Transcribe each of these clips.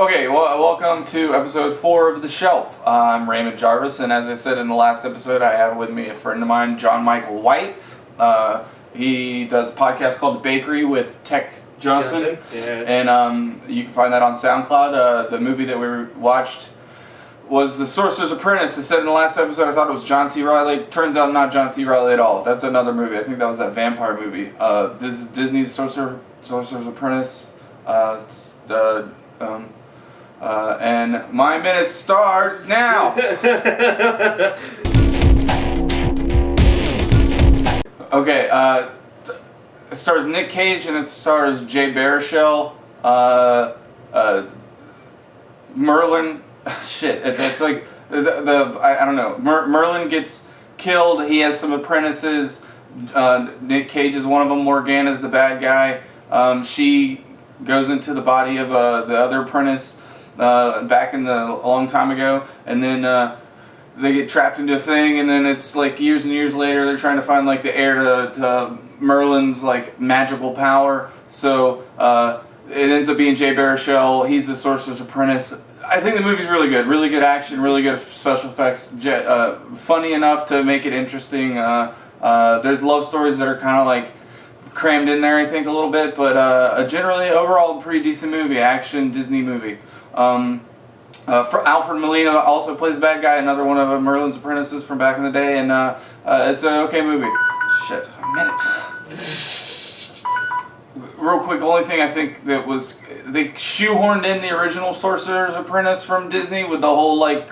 Okay, well, welcome to episode 4 of The Shelf. I'm Raymond Jarvis, and as I said in the last episode, I have with me a friend of mine, John Michael White. He does a podcast called The Bakery with Tech Johnson. Yeah. And you can find that on SoundCloud. The movie that we watched was The Sorcerer's Apprentice. I said in the last episode I thought it was John C. Reilly. Turns out not John C. Reilly at all. That's another movie. I think that was that vampire movie. This is Disney's Sorcerer's Apprentice. And my minute starts now. Okay, it stars Nick Cage and it stars Jay Baruchel, Merlin. Shit, it's like I don't know. Merlin gets killed. He has some apprentices. Nick Cage is one of them. Morgana's the bad guy. She goes into the body of the other apprentice back in a long time ago, and then they get trapped into a thing, and then it's like years and years later they're trying to find like the heir to Merlin's like magical power. So it ends up being Jay Baruchel. He's the Sorcerer's Apprentice. I think the movie's really good action, really good special effects, funny enough to make it interesting. There's love stories that are kind of like crammed in there, I think, a little bit, but generally, overall, pretty decent movie, action Disney movie. For Alfred Molina also plays the bad guy, another one of Merlin's apprentices from back in the day, and it's an okay movie. Shit, a minute. Real quick, only thing I think that was, they shoehorned in the original Sorcerer's Apprentice from Disney with the whole like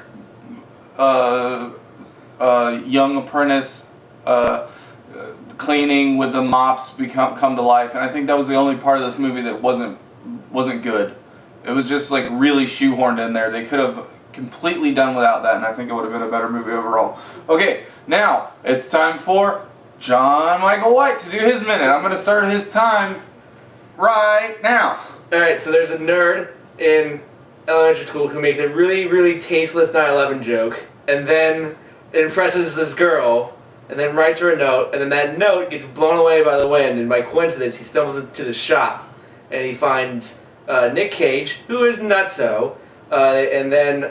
young apprentice cleaning with the mops come to life, and I think that was the only part of this movie that wasn't good. It was just like really shoehorned in there. They could have completely done without that, and I think it would have been a better movie overall. Okay, now it's time for John Michael White to do his minute. I'm going to start his time right now. Alright, so there's a nerd in elementary school who makes a really, really tasteless 9/11 joke, and then impresses this girl, and then writes her a note, and then that note gets blown away by the wind, and by coincidence he stumbles into the shop, and he finds Nick Cage, who is nutso, and then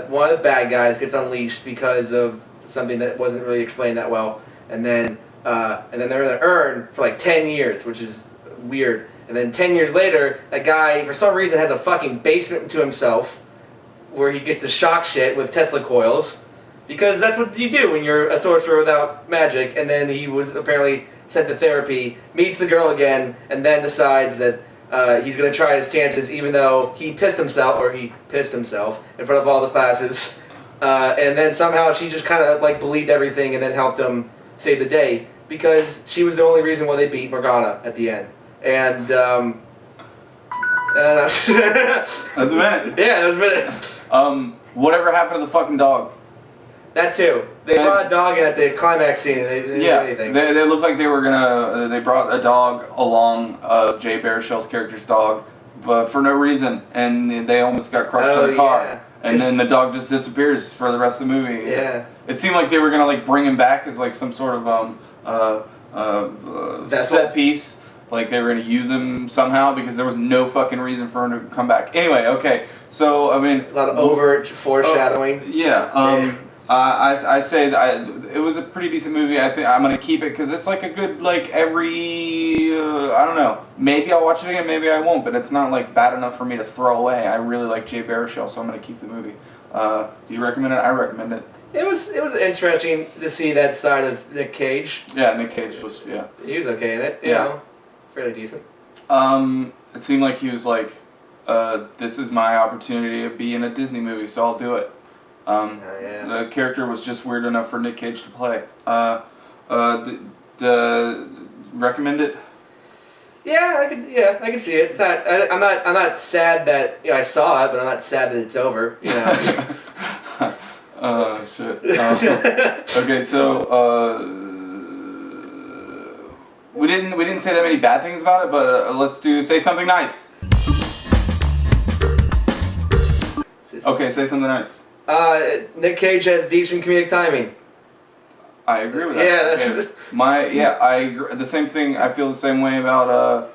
one of the bad guys gets unleashed because of something that wasn't really explained that well, and then they're in an urn for like 10 years, which is weird. And then 10 years later, that guy, for some reason, has a fucking basement to himself where he gets to shock shit with Tesla coils, because that's what you do when you're a sorcerer without magic. And then he was apparently sent to therapy, meets the girl again, and then decides that he's going to try his chances, even though he pissed himself in front of all the classes. And then somehow she just kind of like believed everything and then helped him save the day, because she was the only reason why they beat Morgana at the end. And I don't know. That's a minute. Yeah, that was a minute. Whatever happened to the fucking dog? That too. They brought a dog in at the climax scene, and they didn't do anything. They looked like they were gonna. They brought a dog along, Jay Baruchel's character's dog, but for no reason, and they almost got crushed in a car. Yeah. And then the dog just disappears for the rest of the movie. Yeah. It seemed like they were gonna like bring him back as like some sort of set piece. Like they were going to use him somehow, because there was no fucking reason for him to come back. Anyway, okay, so I mean, a lot of overt foreshadowing. I say that it was a pretty decent movie. I think I'm going to keep it because it's like a good like every I don't know. Maybe I'll watch it again, maybe I won't, but it's not like bad enough for me to throw away. I really like Jay Baruchel, so I'm going to keep the movie. Do you recommend it? I recommend it. It was interesting to see that side of Nick Cage. Yeah, Nick Cage was He was okay in it. You know. Fairly decent. It seemed like he was like, this is my opportunity to be in a Disney movie, so I'll do it. The character was just weird enough for Nick Cage to play. Recommend it? Yeah, I can see it. It's not. I'm not sad that I saw it, but I'm not sad that it's over. You know. Oh shit. Okay, so. We didn't say that many bad things about it, but let's say something nice. Okay, say something nice. Nick Cage has decent comedic timing. I agree with that. Yeah, that's I agree. The same thing. I feel the same way about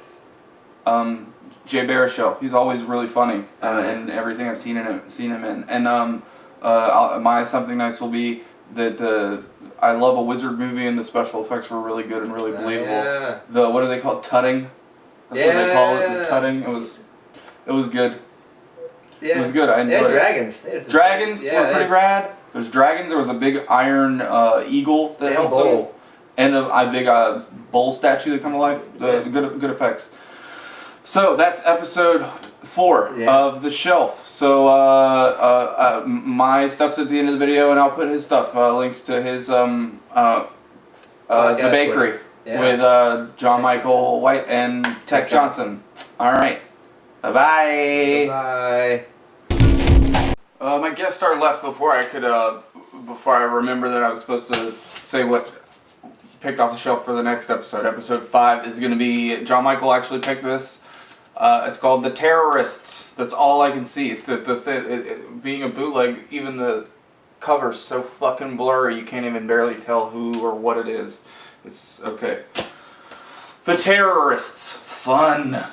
Jay Baruchel. He's always really funny in everything I've seen him in. And my something nice will be that I love a wizard movie and the special effects were really good and really believable. Yeah. The what do they call it? Tutting. That's what they call it. The tutting. It was good. Yeah. It was good. I enjoyed it. Dragons. Dragons were pretty rad. There's dragons. There was a big iron eagle that helped them. And a big bull statue that come to life. Good effects. So that's episode 4 of The Shelf. So my stuff's at the end of the video, and I'll put his stuff, links to his The Bakery with John Michael White and Tech Johnson. All right. Bye-bye. Bye. My guest star left before I remember that I was supposed to say what picked off the shelf for the next episode. Episode 5 is going to be, John Michael actually picked this. It's called The Terrorists. That's all I can see. Being a bootleg, even the cover's so fucking blurry you can't even barely tell who or what it is. It's okay. The Terrorists. Fun.